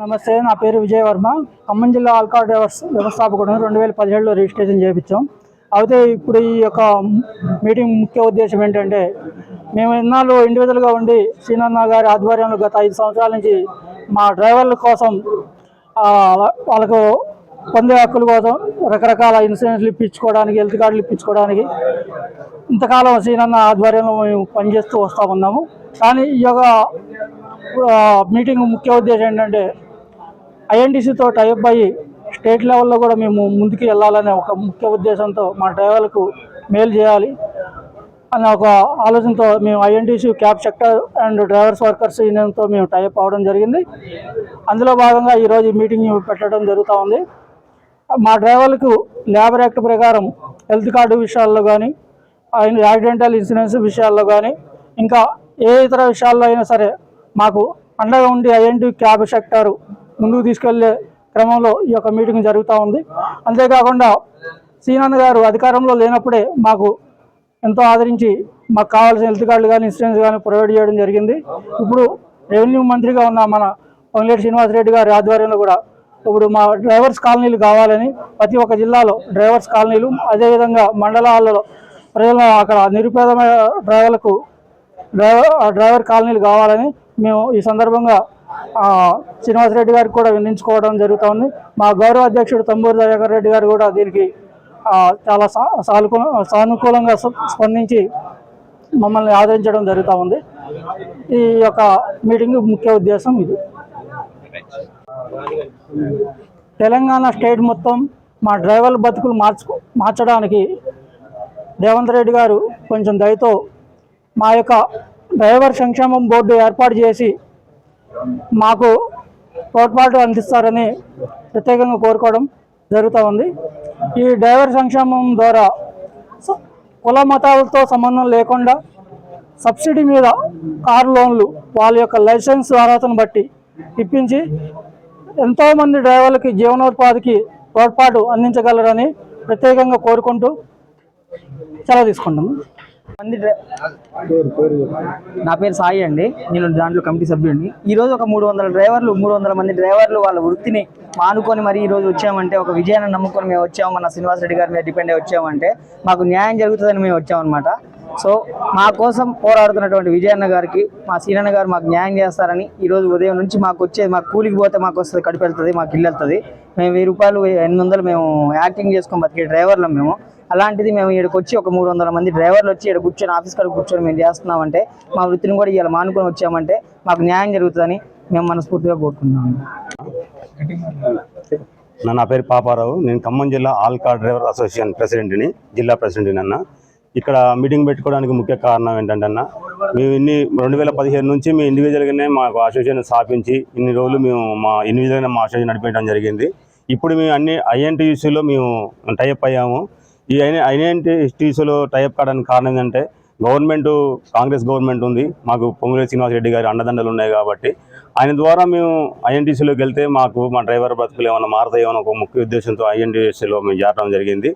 నమస్తే, నా పేరు విజయవర్మ. ఖమ్మం జిల్లా ఆల్కార్ డ్రైవర్స్ వ్యవస్థాపకుడు 2017లో రిజిస్ట్రేషన్ చేయించాం. అయితే ఇప్పుడు ఈ యొక్క మీటింగ్ ముఖ్య ఉద్దేశం ఏంటంటే, మేము ఇన్నాళ్ళు ఇండివిజువల్గా ఉండి సీనన్న గారి ఆధ్వర్యంలో గత 5 సంవత్సరాల నుంచి మా డ్రైవర్ల కోసం వాళ్ళకు పొందే హక్కుల కోసం రకరకాల ఇన్సూరెన్స్లు ఇప్పించుకోవడానికి, హెల్త్ కార్డులు ఇప్పించుకోవడానికి ఇంతకాలం సీనన్న ఆధ్వర్యంలో మేము పనిచేస్తూ వస్తూ ఉన్నాము. కానీ ఈ యొక్క మీటింగ్ ముఖ్య ఉద్దేశం ఏంటంటే, ఐఎన్టీసీతో టైప్ అయ్యి స్టేట్ లెవెల్లో కూడా మేము ముందుకు వెళ్ళాలనే ఒక ముఖ్య ఉద్దేశంతో మా డ్రైవర్లకు మేలు చేయాలి అనే ఒక ఆలోచనతో మేము INTC cab sector and drivers workers యూనియన్తో మేము టైప్ అవ్వడం జరిగింది. అందులో భాగంగా ఈరోజు మీటింగ్ పెట్టడం జరుగుతూ ఉంది. మా డ్రైవర్లకు లేబర్ యాక్ట్ ప్రకారం హెల్త్ కార్డు విషయాల్లో కానీ, యాక్సిడెంటల్ ఇన్సూరెన్స్ విషయాల్లో కానీ, ఇంకా ఏ ఇతర విషయాల్లో అయినా సరే మాకు అండగా ఉండి ఐఎన్టీ క్యాబ్ సెక్టారు ముందుకు తీసుకెళ్లే క్రమంలో ఈ యొక్క మీటింగ్ జరుగుతూ ఉంది. అంతేకాకుండా సీనన్న గారు అధికారంలో లేనప్పుడే మాకు ఎంతో ఆదరించి మాకు కావాల్సిన హెల్త్ కార్డులు కానీ, ఇన్సూరెన్స్ కానీ ప్రొవైడ్ చేయడం జరిగింది. ఇప్పుడు రెవెన్యూ మంత్రిగా ఉన్న మన పొంగులేటి శ్రీనివాసరెడ్డి గారి ఆధ్వర్యంలో కూడా ఇప్పుడు మా డ్రైవర్స్ కాలనీలు కావాలని, ప్రతి ఒక్క జిల్లాలో డ్రైవర్స్ కాలనీలు, అదేవిధంగా మండలాలలో ప్రజలు అక్కడ నిరుపేదమైన డ్రైవర్లకు డ్రైవర్ కాలనీలు కావాలని మేము ఈ సందర్భంగా శ్రీనివాసరెడ్డి గారికి కూడా వినియోగించుకోవడం జరుగుతుంది. మా గౌరవ అధ్యక్షుడు తంబూరి దయాకర్ రెడ్డి గారు కూడా దీనికి చాలా సానుకూలంగా స్పందించి మమ్మల్ని ఆదరించడం జరుగుతూ ఉంది. ఈ యొక్క మీటింగ్ ముఖ్య ఉద్దేశం ఇది. తెలంగాణ స్టేట్ మొత్తం మా డ్రైవర్ల బతుకులు మార్చడానికి రేవంత్ రెడ్డి గారు కొంచెం దయతో మా యొక్క డ్రైవర్ సంక్షేమం బోర్డు ఏర్పాటు చేసి మాకు తోడ్పాటు అందిస్తారని ప్రత్యేకంగా కోరుకోవడం జరుగుతూ ఉంది. ఈ డ్రైవర్ సంక్షేమం ద్వారా కుల మతాలతో సంబంధం లేకుండా సబ్సిడీ మీద కారు లోన్లు వాళ్ళ యొక్క లైసెన్స్ అర్హతను బట్టి ఇప్పించి ఎంతోమంది డ్రైవర్లకి జీవనోపాధికి తోడ్పాటు అందించగలరని ప్రత్యేకంగా కోరుకుంటూ సెలవు తీసుకుంటాము. నా పేరు సాయి అండి. నేను దాంట్లో కమిటీ సభ్యుడిని. ఈరోజు ఒక 300 మంది డ్రైవర్లు వాళ్ళ వృత్తిని మానుకొని మరి ఈరోజు వచ్చామంటే, ఒక విజయాన్ని నమ్ముకొని మేము వచ్చాము, మన శ్రీనివాసరెడ్డి గారి మీద డిపెండ్ అయ్యి వచ్చామంటే మాకు న్యాయం జరుగుతుందని మేము వచ్చామన్నమాట. సో మా కోసం పోరాడుతున్నటువంటి విజయన్న గారికి మా సీనన్న గారు మాకు న్యాయం చేస్తారని ఈరోజు ఉదయం నుంచి మాకు కూలికి పోతే మాకు వస్తుంది, కడుపు వెళ్తుంది, మాకు ఇల్లు వెళ్తుంది. మేము 1000 రూపాయలు 800 మేము యాక్టింగ్ చేసుకొని బతికే డ్రైవర్లు మేము. అలాంటిది మేము ఇక్కడికి వచ్చి ఒక 300 మంది డ్రైవర్లు వచ్చి ఇక్కడ కూర్చొని ఆఫీస్ కాడ కూర్చొని మేము చేస్తున్నామంటే, మా వృత్తిని కూడా ఇలా మానుకొని వచ్చామంటే మాకు న్యాయం జరుగుతుందని మేము మనస్ఫూర్తిగా కోరుకుంటున్నాము. నా పేరు పాపారావు. నేను ఖమ్మం జిల్లా ఆల్కార్ డ్రైవర్ అసోసియేషన్ ప్రెసిడెంట్ని, జిల్లా ప్రెసిడెంట్ని అన్న. ఇక్కడ మీటింగ్ పెట్టుకోవడానికి ముఖ్య కారణం ఏంటంటే అన్న, మేము 2015 నుంచి మేము ఇండివిజువల్గానే మాకు అసోసియేషన్ స్థాపించి ఇన్ని రోజులు మేము మా ఇండివిజువల్గానే మా అసోసియేషన్ నడిపించడం జరిగింది. ఇప్పుడు మేము అన్ని ఐఎన్టీయూసీలో మేము టైప్ అయ్యాము. ఈ ఐఎన్టీయూసీలో టైప్ కావడానికి కారణం ఏంటంటే, కాంగ్రెస్ గవర్నమెంట్ ఉంది, మాకు పొంగులేటి శ్రీనివాసరెడ్డి గారి అండదండలు ఉన్నాయి కాబట్టి ఆయన ద్వారా మేము ఐఎన్టీసీలోకి వెళ్తే మాకు మా డ్రైవర్ బతుకులు ఏమైనా మారుతాయో అని ఒక ముఖ్య ఉద్దేశంతో ఐఎన్టీసీలో మేము చేరడం జరిగింది.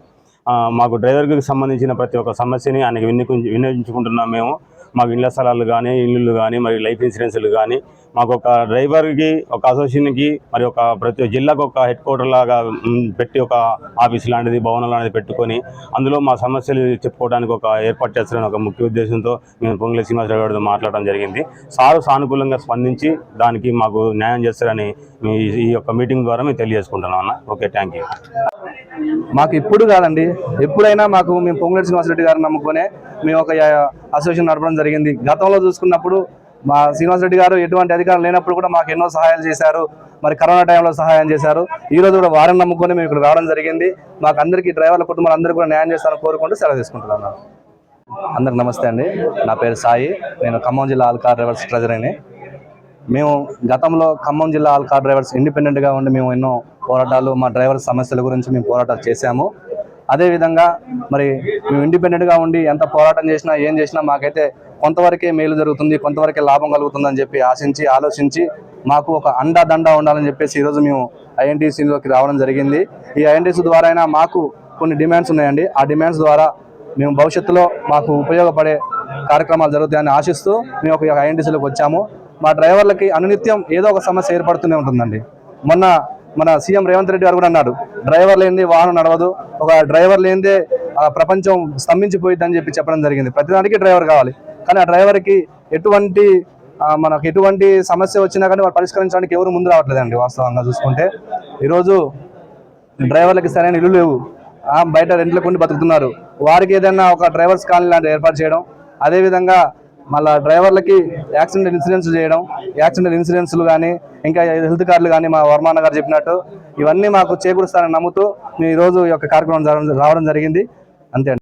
మాకు డ్రైవర్కి సంబంధించిన ప్రతి ఒక్క సమస్యని ఆయనకి వినియోగించుకుంటున్నాం మేము. మాకు ఇళ్ల స్థలాలు కానీ, ఇల్లులు కానీ, మరి లైఫ్ ఇన్సూరెన్స్లు కానీ, మాకు ఒక డ్రైవర్కి, ఒక అసోసియేషన్కి, మరి ప్రతి జిల్లాకు ఒక హెడ్ క్వార్టర్ లాగా పెట్టి ఒక ఆఫీస్ లాంటిది, భవనం లాంటిది పెట్టుకొని అందులో మా సమస్యలు చెప్పుకోవడానికి ఒక ఏర్పాటు చేస్తారని ఒక ముఖ్య ఉద్దేశంతో మేము పొంగులేటి శ్రీనివాసరెడ్డి గారితో మాట్లాడడం జరిగింది. సారు సానుకూలంగా స్పందించి దానికి మాకు న్యాయం చేస్తారని ఈ యొక్క మీటింగ్ ద్వారా మేము తెలియజేసుకుంటున్నాం అన్న. Okay, thank you. మాకు ఇప్పుడు కాదండి, ఎప్పుడైనా మేము పొంగులేటి శ్రీనివాసరెడ్డి గారిని నమ్ముకునే మేము ఒక అసోసియేషన్ నడపడం జరిగింది. గతంలో చూసుకున్నప్పుడు మా శ్రీనివాసరెడ్డి గారు ఎటువంటి అధికారం లేనప్పుడు కూడా మాకు ఎన్నో సహాయాలు చేశారు. మరి కరోనా టైంలో సహాయం చేశారు. ఈ రోజు కూడా వారిని నమ్ముకొని మేము ఇక్కడ రావడం జరిగింది. మాకు అందరికీ డ్రైవర్ల కుటుంబాలు అందరికీ కూడా న్యాయం చేస్తారని కోరుకుంటూ సెలవు తీసుకుంటున్నాను. అందరికి నమస్తే అండి. నా పేరు సాయి. నేను ఖమ్మం జిల్లా ఆల్కార్ డ్రైవర్స్ ట్రెజరీని. మేము గతంలో ఖమ్మం జిల్లా ఆల్కార్ డ్రైవర్స్ ఇండిపెండెంట్గా ఉండి మేము ఎన్నో పోరాటాలు, మా డ్రైవర్ సమస్యల గురించి మేము పోరాటాలు చేశాము. అదేవిధంగా మరి మేము ఇండిపెండెంట్గా ఉండి ఎంత పోరాటం చేసినా, ఏం చేసినా మాకైతే కొంతవరకే మేలు జరుగుతుంది, కొంతవరకే లాభం కలుగుతుందని చెప్పి ఆలోచించి మాకు ఒక అండదండ ఉండాలని చెప్పేసి ఈరోజు మేము ఐఎన్టీసీలోకి రావడం జరిగింది. ఈ ఐఎన్టీసీ ద్వారా అయినా మాకు కొన్ని డిమాండ్స్ ఉన్నాయండి. ఆ డిమాండ్స్ ద్వారా మేము భవిష్యత్తులో మాకు ఉపయోగపడే కార్యక్రమాలు జరుగుతాయని ఆశిస్తూ మేము ఒక ఐఎన్టీసీలోకి వచ్చాము. మా డ్రైవర్లకి అనునిత్యం ఏదో ఒక సమస్య ఏర్పడుతూనే ఉంటుందండి. మొన్న మన సీఎం రేవంత్ రెడ్డి గారు కూడా అన్నారు, డ్రైవర్ లేనిదే వాహనం నడవదు, ఒక డ్రైవర్ లేనిదే ప్రపంచం స్తంభించిపోయిద్ది అని చెప్పడం జరిగింది. ప్రతిదానికి డ్రైవర్ కావాలి, కానీ ఆ డ్రైవర్కి మనకు ఎటువంటి సమస్య వచ్చినా కానీ వాళ్ళు పరిష్కరించడానికి ఎవరు ముందు రావట్లేదండి. వాస్తవంగా చూసుకుంటే ఈరోజు డ్రైవర్లకి సరైన ఇల్లు లేవు, బయట రెంట్లకు ఉండి బతుకుతున్నారు. వారికి ఏదైనా ఒక డ్రైవర్స్ కాలనీ లాంటి ఏర్పాటు చేయడం, అదేవిధంగా మళ్ళీ డ్రైవర్లకి యాక్సిడెంట్ ఇన్సూరెన్స్ చేయడం, యాక్సిడెంట్ ఇన్సూరెన్స్లు కానీ ఇంకా హెల్త్ కార్డులు కానీ మా వర్మాన్న గారు చెప్పినట్టు ఇవన్నీ మాకు చేకూరుస్తారని నమ్ముతూ మేము ఈరోజు ఈ యొక్క కార్యక్రమం రావడం జరిగింది. అంతే.